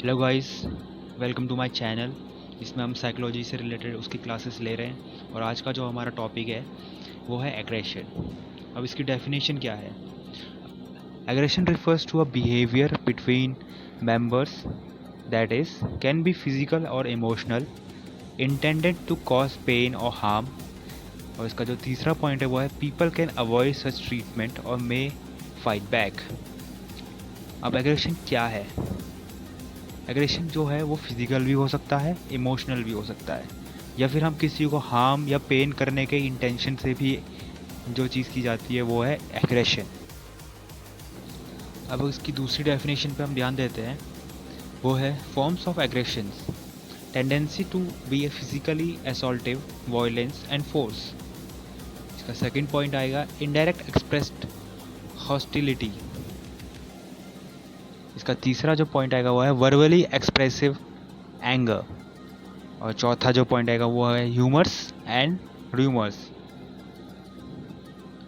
Hello guys, welcome to my channel. इसमें हम psychology से रिलेटेड उसकी क्लासेस ले रहे हैं और आज का जो हमारा टॉपिक है वो है एग्रेशन। अब इसकी डेफिनेशन क्या है? Aggression refers to a behaviour between members that is can be physical और emotional intended to cause pain और हार्म। और इसका जो तीसरा पॉइंट है वो है people can avoid such treatment और मे फाइट बैक। अब एग्रेशन क्या है? एग्रेशन जो है वो फिजिकल भी हो सकता है, इमोशनल भी हो सकता है, या फिर हम किसी को हार्म या पेन करने के इंटेंशन से भी जो चीज़ की जाती है वो है एग्रेशन। अब इसकी दूसरी डेफिनेशन पे हम ध्यान देते हैं, वो है forms of aggression's tendency to be a physically assaultive violence and force. इसका सेकंड पॉइंट आएगा इनडायरेक्ट एक्सप्रेस्ड हॉस्टिलिटी। इसका तीसरा जो पॉइंट आएगा वो है वर्बली एक्सप्रेसिव एंगर। और चौथा जो पॉइंट आएगा वो है ह्यूमर्स एंड र्यूमर्स।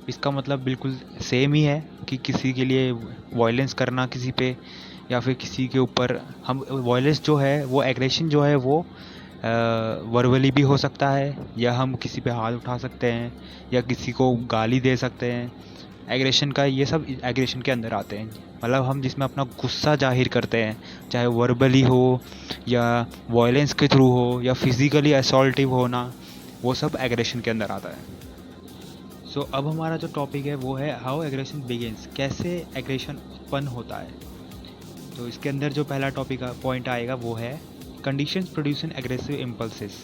इसका मतलब बिल्कुल सेम ही है कि किसी के लिए वायलेंस करना किसी पे या फिर किसी के ऊपर हम वायलेंस जो है वो एग्रेशन जो है वो वर्बली भी हो सकता है, या हम किसी पे हाथ उठा सकते हैं या किसी को गाली दे सकते हैं। एग्रेशन का ये सब एग्रेशन के अंदर आते हैं, मतलब हम जिसमें अपना गुस्सा जाहिर करते हैं, चाहे वर्बली हो या वायलेंस के थ्रू हो या फिजिकली असॉल्टिव होना, वो सब एग्रेशन के अंदर आता है। सो अब हमारा जो टॉपिक है वो है हाउ एग्रेशन बिगिंस, कैसे एग्रेशन उत्पन्न होता है। तो इसके अंदर जो पहला टॉपिक का पॉइंट आएगा वो है कंडीशंस प्रोड्यूसिंग एग्रेसिव इम्पल्सेस,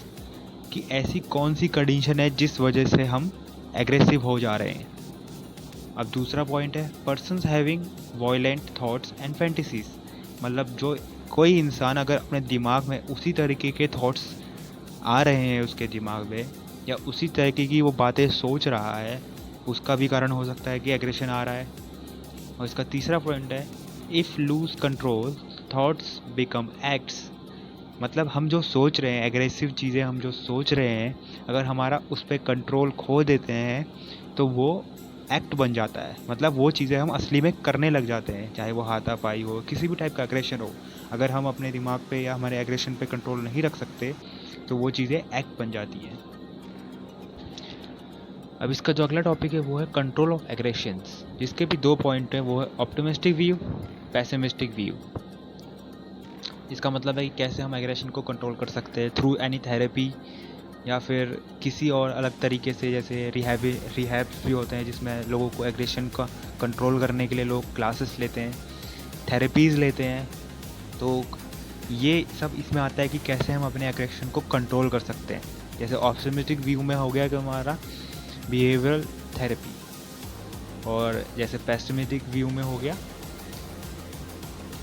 कि ऐसी कौन सी कंडीशन है जिस वजह से हम एग्रेसिव हो जा रहे हैं। अब दूसरा पॉइंट है persons having violent thoughts and fantasies, मतलब जो कोई इंसान अगर अपने दिमाग में उसी तरीके के थॉट्स आ रहे हैं उसके दिमाग में, या उसी तरीके की वो बातें सोच रहा है, उसका भी कारण हो सकता है कि एग्रेशन आ रहा है। और इसका तीसरा पॉइंट है if lose control thoughts become acts, मतलब हम जो सोच रहे हैं एग्रेसिव चीज़ें हम जो सोच रहे हैं, अगर हमारा उस पर कंट्रोल खो देते हैं तो वो एक्ट बन जाता है, मतलब वो चीज़ें हम असली में करने लग जाते हैं, चाहे वो हाथापाई हो, किसी भी टाइप का एग्रेशन हो। अगर हम अपने दिमाग पे या हमारे एग्रेशन पे कंट्रोल नहीं रख सकते तो वो चीज़ें एक्ट बन जाती हैं। अब इसका जो अगला टॉपिक है वो है कंट्रोल ऑफ एग्रेशंस, जिसके भी दो पॉइंट हैं, वो है ऑप्टिमिस्टिक व्यू, पैसिमिस्टिक व्यू। इसका मतलब है कि कैसे हम एग्रेशन को कंट्रोल कर सकते हैं थ्रू एनी थेरेपी या फिर किसी और अलग तरीके से, जैसे रिहैब भी होते हैं जिसमें लोगों को एग्रेशन का कंट्रोल करने के लिए लोग क्लासेस लेते हैं, थेरेपीज़ लेते हैं। तो ये सब इसमें आता है कि कैसे हम अपने एग्रेशन को कंट्रोल कर सकते हैं। जैसे ऑप्टिमिस्टिक व्यू में हो गया कि हमारा बिहेवियरल थेरेपी, और जैसे पेसिमिस्टिक व्यू में हो गया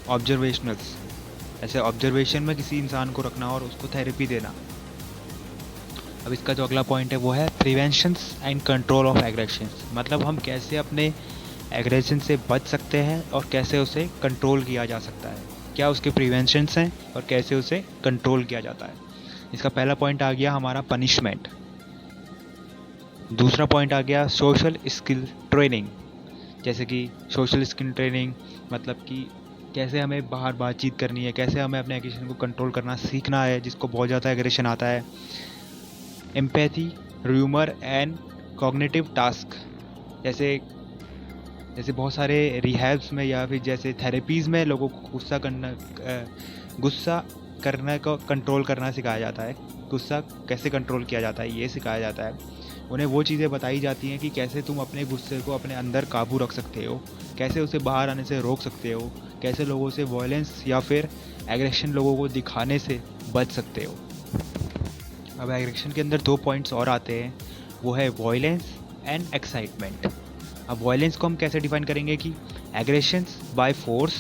ऑब्जर्वेशनल्स, ऐसे ऑब्जर्वेशन में किसी इंसान को रखना और उसको थेरेपी देना। अब इसका जो अगला पॉइंट है वो है preventions and control of aggressions, मतलब हम कैसे अपने एग्रेशन से बच सकते हैं और कैसे उसे कंट्रोल किया जा सकता है, क्या उसके प्रिवेंशंस हैं और कैसे उसे कंट्रोल किया जाता है। इसका पहला पॉइंट आ गया हमारा पनिशमेंट। दूसरा पॉइंट आ गया सोशल स्किल ट्रेनिंग, जैसे कि सोशल स्किल ट्रेनिंग मतलब कि कैसे हमें बाहर बातचीत करनी है, कैसे हमें अपने एग्रेशन को कंट्रोल करना सीखना है जिसको बहुत ज़्यादा एग्रेशन आता है। Empathy, rumour and cognitive task, जैसे जैसे बहुत सारे रिहैब्स में या फिर जैसे थेरेपीज़ में लोगों को गुस्सा करने को कंट्रोल करना सिखाया जाता है, गुस्सा कैसे कंट्रोल किया जाता है ये सिखाया जाता है। उन्हें वो चीज़ें बताई जाती हैं कि कैसे तुम अपने गुस्से को अपने अंदर काबू रख सकते हो, कैसे उसे बाहर आने से रोक सकते हो, कैसे लोगों से वायलेंस या फिर एग्रेशन लोगों को दिखाने से बच सकते हो। अब एग्रेशन के अंदर दो पॉइंट्स और आते हैं, वो है वायलेंस एंड एक्साइटमेंट। अब वायलेंस को हम कैसे डिफाइन करेंगे कि aggressions by force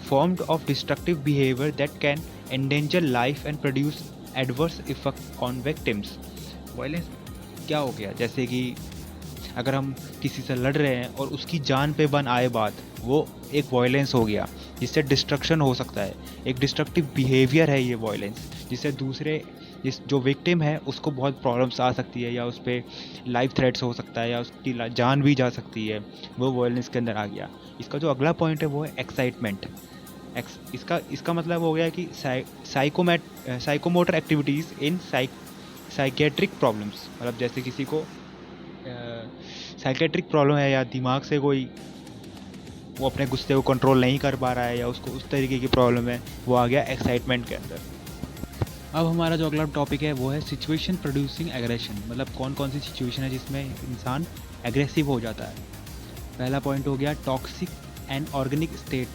formed of destructive behaviour that can endanger life and produce adverse effect on victims. Violence क्या हो गया, जैसे कि अगर हम किसी से लड़ रहे हैं और उसकी जान पे बन आए बात, वो एक वायलेंस हो गया जिससे डिस्ट्रक्शन हो सकता है, एक डिस्ट्रक्टिव बिहेवियर है ये वायलेंस, जिससे दूसरे जिस जो विक्टिम है उसको बहुत प्रॉब्लम्स आ सकती है, या उस पर लाइफ थ्रेट्स हो सकता है, या उसकी जान भी जा सकती है, वो वायलेंस के अंदर आ गया। इसका जो अगला पॉइंट है वो है एक्साइटमेंट। इसका इसका मतलब हो गया कि साइकोमोटर एक्टिविटीज़ इन साइकेट्रिक प्रॉब्लम्स, मतलब जैसे किसी को साइकेट्रिक प्रॉब्लम है या दिमाग से कोई वो अपने गुस्से को कंट्रोल नहीं कर पा रहा है या उसको उस तरीके की प्रॉब्लम है, वो आ गया एक्साइटमेंट के अंदर। अब हमारा जो अगला टॉपिक है वो है सिचुएशन प्रोड्यूसिंग एग्रेशन, मतलब कौन कौन सी सिचुएशन है जिसमें इंसान एग्रेसिव हो जाता है। पहला पॉइंट हो गया toxic and organic state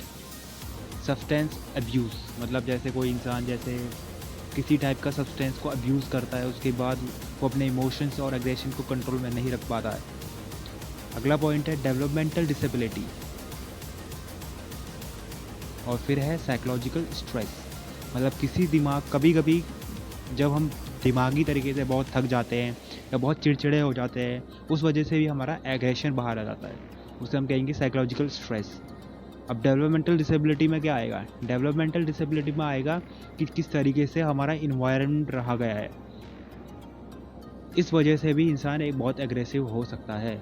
substance abuse, मतलब जैसे कोई इंसान जैसे किसी टाइप का सब्सटेंस को अब्यूज़ करता है, उसके बाद वो अपने इमोशंस और एग्रेशन को कंट्रोल में नहीं रख पाता है। अगला पॉइंट है डेवलपमेंटल डिसेबिलिटी, और फिर है साइकोलॉजिकल स्ट्रेस, मतलब किसी दिमाग कभी कभी जब हम दिमागी तरीके से बहुत थक जाते हैं या बहुत चिड़चिड़े हो जाते हैं, उस वजह से भी हमारा एग्रेशन बाहर आ जाता है, उसे हम कहेंगे साइकोलॉजिकल स्ट्रेस। अब डेवलपमेंटल डिसेबिलिटी में क्या आएगा? डेवलपमेंटल डिसेबिलिटी में आएगा कि किस तरीके से हमारा इन्वायरमेंट रहा गया है, इस वजह से भी इंसान एक बहुत एग्रेसिव हो सकता है।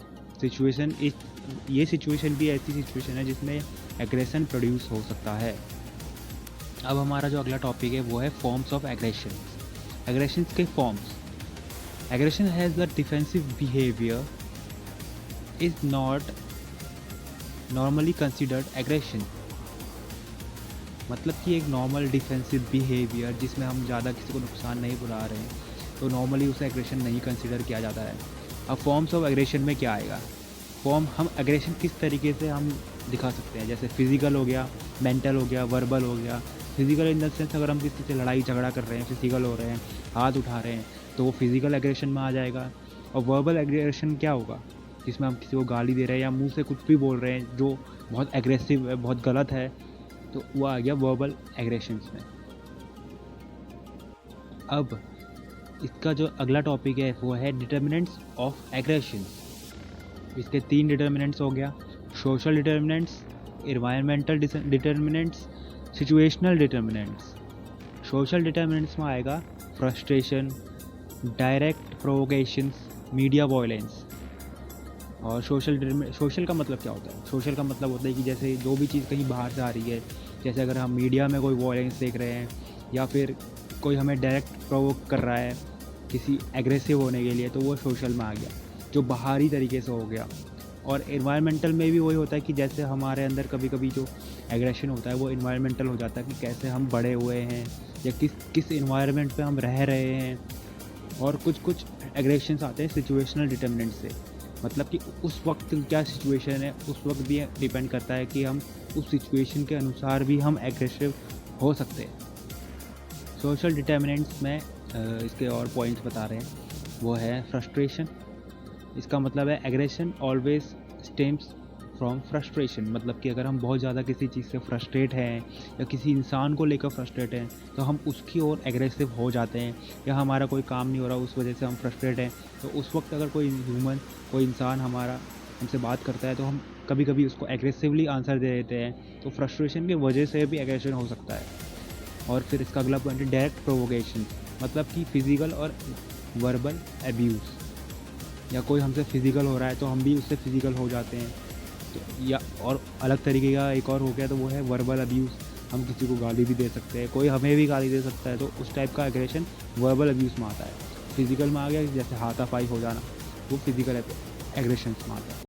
ये सिचुएशन भी ऐसी सिचुएशन है जिसमें एग्रेशन प्रोड्यूस हो सकता है। अब हमारा जो अगला टॉपिक है वो है फॉर्म्स ऑफ एग्रेशन। एग्रेशन के forms. Aggression has the defensive behaviour is not normally considered aggression, मतलब कि एक नॉर्मल डिफेंसिव बिहेवियर जिसमें हम ज़्यादा किसी को नुकसान नहीं बुला रहे हैं, तो नॉर्मली उसे एग्रेशन नहीं कंसिडर किया जाता है। अब फॉर्म्स ऑफ एग्रेशन में क्या आएगा? हम एग्रेशन किस तरीके से हम दिखा सकते हैं, जैसे फिजिकल हो गया, मेंटल हो गया, वर्बल हो गया। फिजिकल इन द सेंस अगर हम किसी से लड़ाई झगड़ा कर रहे हैं, फिजिकल हो रहे हैं, हाथ उठा रहे हैं, तो वो फिजिकल एग्रेशन में आ जाएगा। और वर्बल एग्रेशन क्या होगा? जिसमें हम किसी को गाली दे रहे हैं या मुंह से कुछ भी बोल रहे हैं जो बहुत एग्रेसिव है, बहुत गलत है, तो वो आ गया वर्बल एग्रेशंस में। अब इसका जो अगला टॉपिक है वो है डिटर्मिनेंट्स ऑफ एग्रेशन। इसके 3 डिटर्मिनेंट्स हो गया, social determinants, environmental determinants, situational determinants. Social determinants में आएगा frustration, direct provocations, media violence. और सोशल का मतलब क्या होता है? सोशल का मतलब होता है कि जैसे जो भी चीज़ कहीं बाहर से आ रही है, जैसे अगर हम मीडिया में कोई वायलेंस देख रहे हैं या फिर कोई हमें डायरेक्ट प्रोवोक कर रहा है किसी एग्रेसिव होने के लिए, तो वो सोशल में आ गया, जो बाहरी तरीके से हो गया। और एनवायरमेंटल में भी वही होता है कि जैसे हमारे अंदर कभी कभी जो एग्रेशन होता है वो एनवायरमेंटल हो जाता है कि कैसे हम बड़े हुए हैं या किस एनवायरनमेंट पे हम रह रहे हैं। और कुछ एग्रेशंस आते हैं सिचुएशनल डिटर्मिनेंट से, मतलब कि उस वक्त क्या सिचुएशन है, उस वक्त भी डिपेंड करता है कि हम उस सिचुएशन के अनुसार भी हम एग्रेसिव हो सकते हैं। सोशल डिटर्मिनेंट्स में इसके और पॉइंट्स बता रहे हैं, वो है फ्रस्ट्रेशन। इसका मतलब है aggression always stems from frustration, मतलब कि अगर हम बहुत ज़्यादा किसी चीज़ से फ्रस्ट्रेट हैं या किसी इंसान को लेकर फ्रस्ट्रेट हैं, तो हम उसकी ओर एग्रेसिव हो जाते हैं। या हमारा कोई काम नहीं हो रहा, उस वजह से हम फ्रस्ट्रेट हैं, तो उस वक्त अगर कोई इंसान हमसे बात करता है, तो हम कभी कभी उसको एग्रेसिवली आंसर दे देते हैं, तो फ्रस्ट्रेशन की वजह से भी एग्रेशन हो सकता है। और फिर इसका अगला पॉइंट है डायरेक्ट प्रोवोकेशन, मतलब कि फिजिकल और वर्बल एब्यूज़, या कोई हमसे फिजिकल हो रहा है तो हम भी उससे फिजिकल हो जाते हैं। तो या और अलग तरीके का एक और हो गया, तो वो है वर्बल अब्यूज़। हम किसी को गाली भी दे सकते हैं, कोई हमें भी गाली दे सकता है, तो उस टाइप का एग्रेशन वर्बल अब्यूज़ में आता है। फिजिकल में आ गया जैसे हाथापाई हो जाना, वो फिजिकल एग्रेशन में आता है।